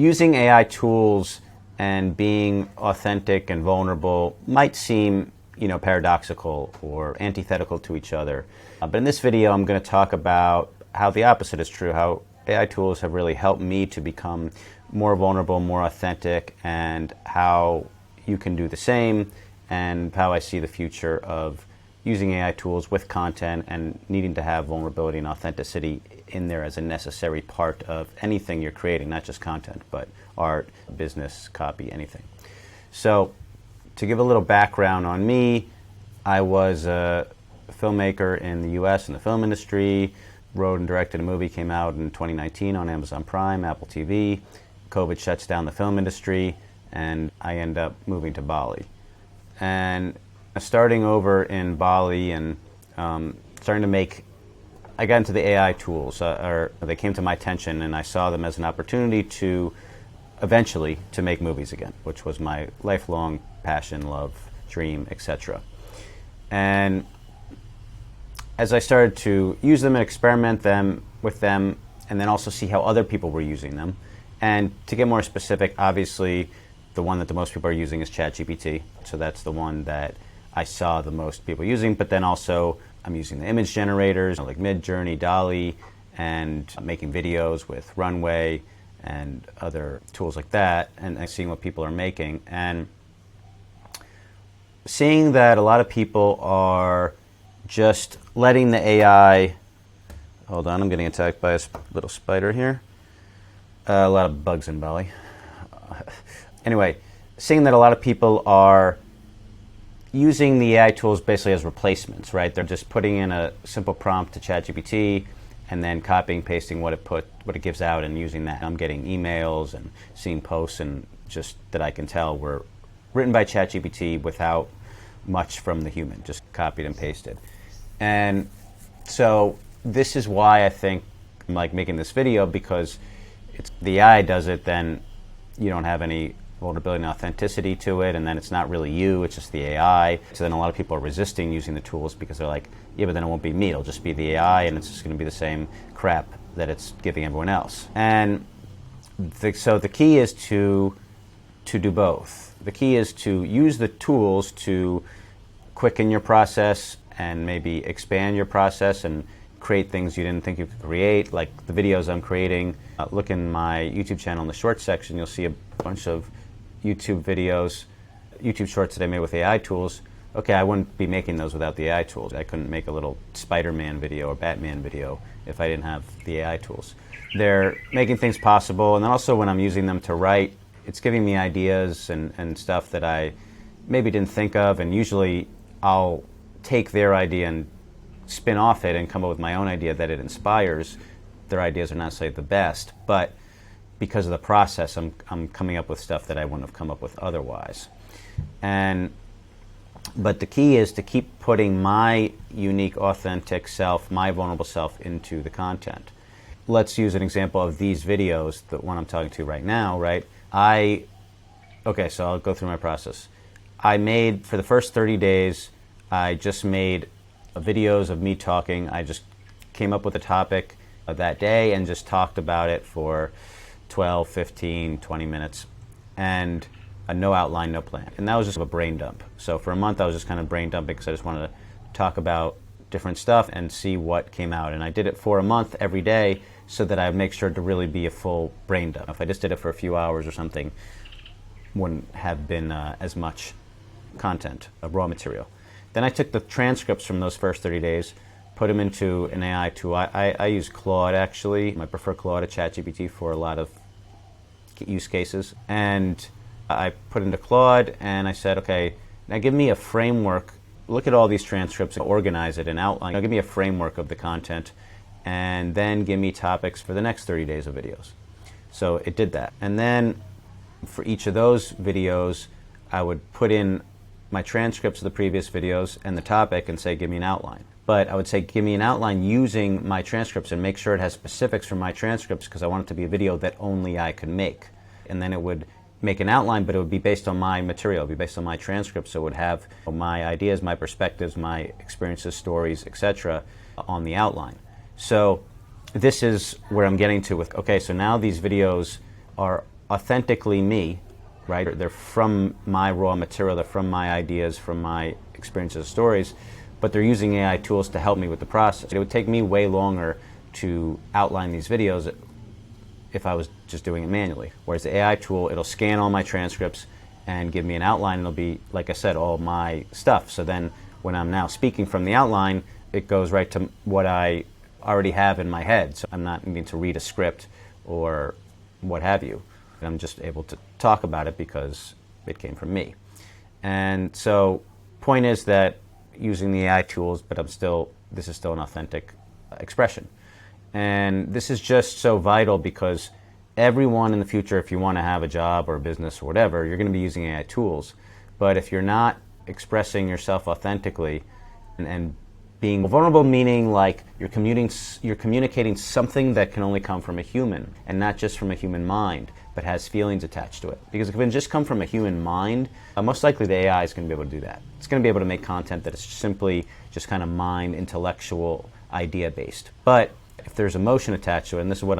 using AI tools and being authentic and vulnerable might seem, paradoxical or antithetical to each other. But in this video, I'm going to talk about how the opposite is true, how AI tools have really helped me to become more vulnerable, more authentic, and how you can do the same, and how I see the future of using AI tools with content and needing to have vulnerability and authenticity in there as a necessary part of anything you're creating, not just content, but art, business, copy, anything. So, to give a little background on me, I was a filmmaker in the US in the film industry, wrote and directed a movie, came out in 2019 on Amazon Prime, Apple TV. COVID shuts down the film industry, and I end up moving to Bali. And starting over in Bali and starting to make, I got into the AI tools, or they came to my attention, and I saw them as an opportunity to eventually to make movies again, which was my lifelong passion, love, dream, etc. And as I started to use them and experiment with them, and then also see how other people were using them, and to get more specific, obviously, the one that the most people are using is ChatGPT. So that's the one that I saw the most people using. But then also, I'm using the image generators like Midjourney, DALL-E, and making videos with Runway and other tools like that, and seeing what people are making. And seeing that a lot of people are just letting the AI, hold on, I'm getting attacked by a little spider here. A lot of bugs in Bali. Anyway, seeing that a lot of people are using the AI tools basically as replacements, right? They're just putting in a simple prompt to ChatGPT and then copying, pasting what it gives out and using that. I'm getting emails and seeing posts and just that I can tell were written by ChatGPT without much from the human, just copied and pasted. And so this is why I think I'm making this video, because it's the AI does it, then you don't have any vulnerability and authenticity to it, and then it's not really you, it's just the AI. So then a lot of people are resisting using the tools because they're like, yeah, but then it won't be me, it'll just be the AI, and it's just going to be the same crap that it's giving everyone else. And so the key is to do both. The key is to use the tools to quicken your process and maybe expand your process and create things you didn't think you could create, like the videos I'm creating. Look in my YouTube channel in the shorts section, you'll see a bunch of YouTube videos, YouTube shorts that I made with AI tools. Okay, I wouldn't be making those without the AI tools. I couldn't make a little Spider-Man video or Batman video if I didn't have the AI tools. They're making things possible, and then also when I'm using them to write, it's giving me ideas and stuff that I maybe didn't think of, and usually I'll take their idea and spin off it and come up with my own idea that it inspires. Their ideas are not necessarily the best, but because of the process, I'm coming up with stuff that I wouldn't have come up with otherwise. But the key is to keep putting my unique, authentic self, my vulnerable self into the content. Let's use an example of these videos, the one I'm talking to right now, right? Okay, so I'll go through my process. I made, for the first 30 days, I just made videos of me talking. I just came up with a topic of that day and just talked about it for 12, 15, 20 minutes, and no outline, no plan. And that was just a brain dump. So for a month I was just kind of brain dumping because I just wanted to talk about different stuff and see what came out. And I did it for a month every day so that I would make sure to really be a full brain dump. If I just did it for a few hours or something, wouldn't have been as much content, raw material. Then I took the transcripts from those first 30 days, put them into an AI tool. I use Claude, actually. I prefer Claude to ChatGPT for a lot of use cases. And I put into Claude, and I said, okay, now give me a framework. Look at all these transcripts and organize it and outline. Now give me a framework of the content, and then give me topics for the next 30 days of videos. So it did that. And then for each of those videos, I would put in my transcripts of the previous videos and the topic and say, give me an outline. But I would say, give me an outline using my transcripts and make sure it has specifics from my transcripts, because I want it to be a video that only I could make. And then it would make an outline, but it would be based on my material, it would be based on my transcripts, so it would have my ideas, my perspectives, my experiences, stories, etc. on the outline. So this is where I'm getting to with, okay, so now these videos are authentically me, right? They're from my raw material, they're from my ideas, from my experiences, stories, but they're using AI tools to help me with the process. It would take me way longer to outline these videos if I was just doing it manually. Whereas the AI tool, it'll scan all my transcripts and give me an outline, and it'll be, like I said, all my stuff. So then when I'm now speaking from the outline, it goes right to what I already have in my head. So I'm not needing to read a script or what have you. I'm just able to talk about it because it came from me. And so point is that using the AI tools, but this is still an authentic expression. And this is just so vital because everyone in the future, if you want to have a job or a business or whatever, you're going to be using AI tools. But if you're not expressing yourself authentically and being vulnerable, meaning like you're communicating something that can only come from a human and not just from a human mind, but has feelings attached to it. Because if it can just come from a human mind, most likely the AI is going to be able to do that. It's going to be able to make content that is simply just kind of mind, intellectual, idea-based. But if there's emotion attached to it, and this is what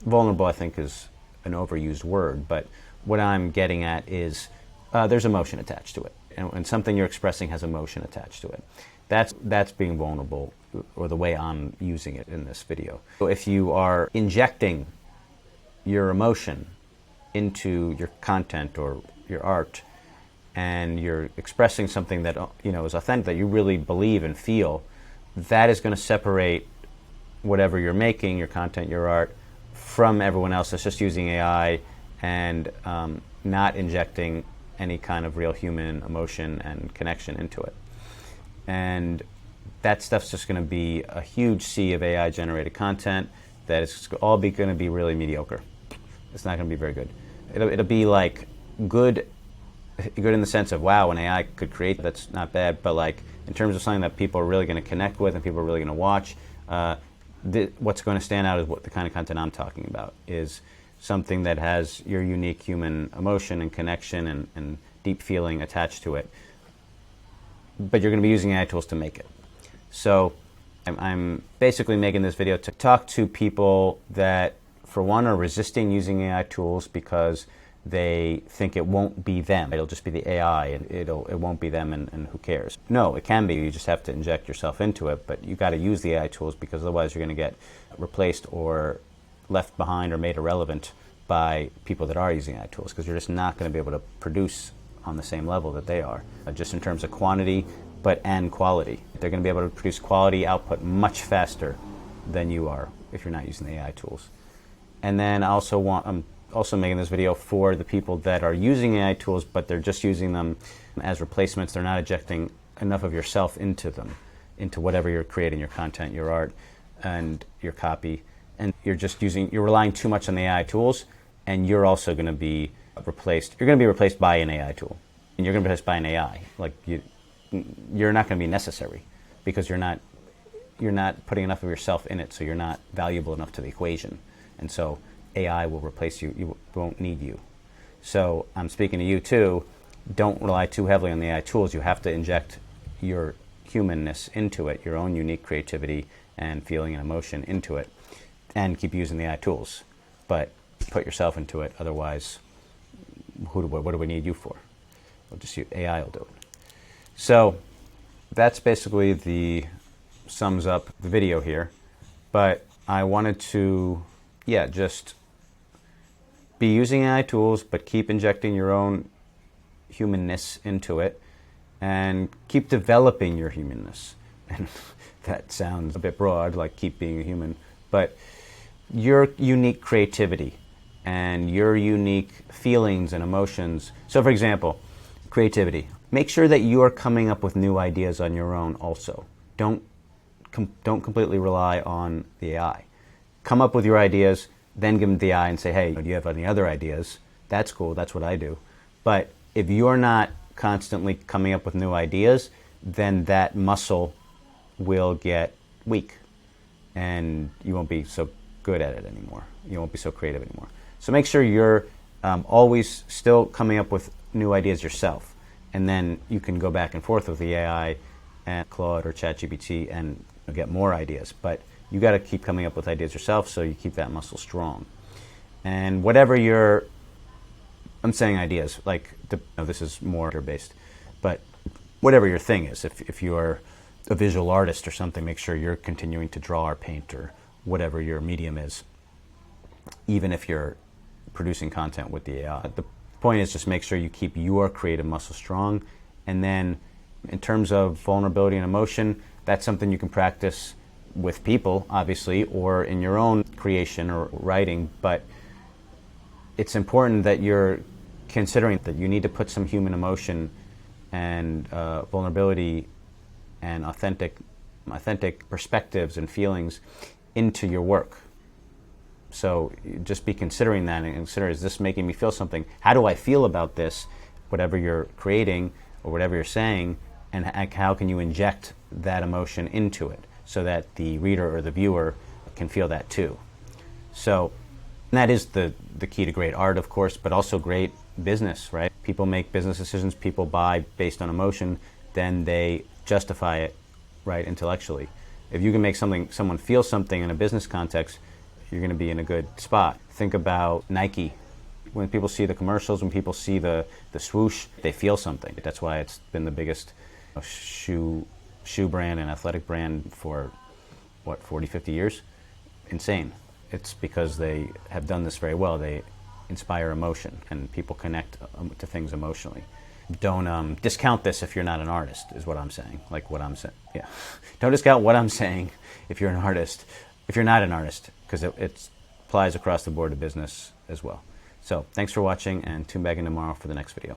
vulnerable I think is an overused word, but what I'm getting at is there's emotion attached to it. And something you're expressing has emotion attached to it. That's being vulnerable, or the way I'm using it in this video. So if you are injecting your emotion into your content or your art, and you're expressing something that is authentic, that you really believe and feel, that is going to separate whatever you're making, your content, your art, from everyone else that's just using AI and not injecting any kind of real human emotion and connection into it. And that stuff's just going to be a huge sea of AI generated content that is all going to be really mediocre. It's not going to be very good. It'll be like good in the sense of, wow, an AI could create, that's not bad, but like in terms of something that people are really going to connect with and people are really going to watch, what's going to stand out is what the kind of content I'm talking about is something that has your unique human emotion and connection and deep feeling attached to it. But you're going to be using AI tools to make it. So I'm basically making this video to talk to people that, for one, are resisting using AI tools because they think it won't be them. It'll just be the AI, and it won't be them, and who cares? No, it can be. You just have to inject yourself into it, but you got to use the AI tools because otherwise you're going to get replaced or left behind or made irrelevant by people that are using AI tools, because you're just not going to be able to produce on the same level that they are, just in terms of quantity and quality. They're going to be able to produce quality output much faster than you are if you're not using the AI tools. And then I'm also making this video for the people that are using AI tools, but they're just using them as replacements. They're not injecting enough of yourself into them, into whatever you're creating, your content, your art, and your copy. And you're relying too much on the AI tools, and you're also going to be replaced. You're going to be replaced by an AI tool, and you're going to be replaced by an AI. Like you're not going to be necessary because you're not putting enough of yourself in it, so you're not valuable enough to the equation. And so AI will replace you. You won't need you. So I'm speaking to you too. Don't rely too heavily on the AI tools. You have to inject your humanness into it, your own unique creativity and feeling and emotion into it, and keep using the AI tools. But put yourself into it. Otherwise, what do we need you for? AI will do it. So that's basically sums up the video here. But I wanted to, just be using AI tools, but keep injecting your own humanness into it, and keep developing your humanness. And that sounds a bit broad, like keep being a human, but your unique creativity and your unique feelings and emotions. So for example, creativity. Make sure that you are coming up with new ideas on your own also. Don't completely rely on the AI. Come up with your ideas, then give them to the AI and say, hey, do you have any other ideas? That's cool, that's what I do. But if you're not constantly coming up with new ideas, then that muscle will get weak and you won't be so good at it anymore. You won't be so creative anymore. So make sure you're always still coming up with new ideas yourself, and then you can go back and forth with the AI and Claude or ChatGPT and get more ideas. But you got to keep coming up with ideas yourself so you keep that muscle strong. And whatever you're I'm saying ideas, like, this is more based, but whatever your thing is, if you're a visual artist or something, make sure you're continuing to draw or paint or whatever your medium is, even if you're producing content with the AI. The point is just make sure you keep your creative muscle strong. And then in terms of vulnerability and emotion, that's something you can practice with people, obviously, or in your own creation or writing. But it's important that you're considering that you need to put some human emotion and vulnerability and authentic perspectives and feelings into your work. So just be considering that and consider, is this making me feel something? How do I feel about this, whatever you're creating or whatever you're saying, and how can you inject that emotion into it so that the reader or the viewer can feel that too? So that is the key to great art, of course, but also great business, right? People make business decisions, people buy based on emotion, then they justify it, right, intellectually. If you can make someone feel something in a business context, you're going to be in a good spot. Think about Nike. When people see the commercials, when people see the swoosh, they feel something. That's why it's been the biggest shoe brand and athletic brand for, 40, 50 years? Insane. It's because they have done this very well. They inspire emotion, and people connect to things emotionally. Don't discount this if you're not an artist, is what I'm saying. Like what I'm saying, yeah. Don't discount what I'm saying if you're an artist, if you're not an artist, because it applies across the board to business as well. So thanks for watching, and tune back in tomorrow for the next video.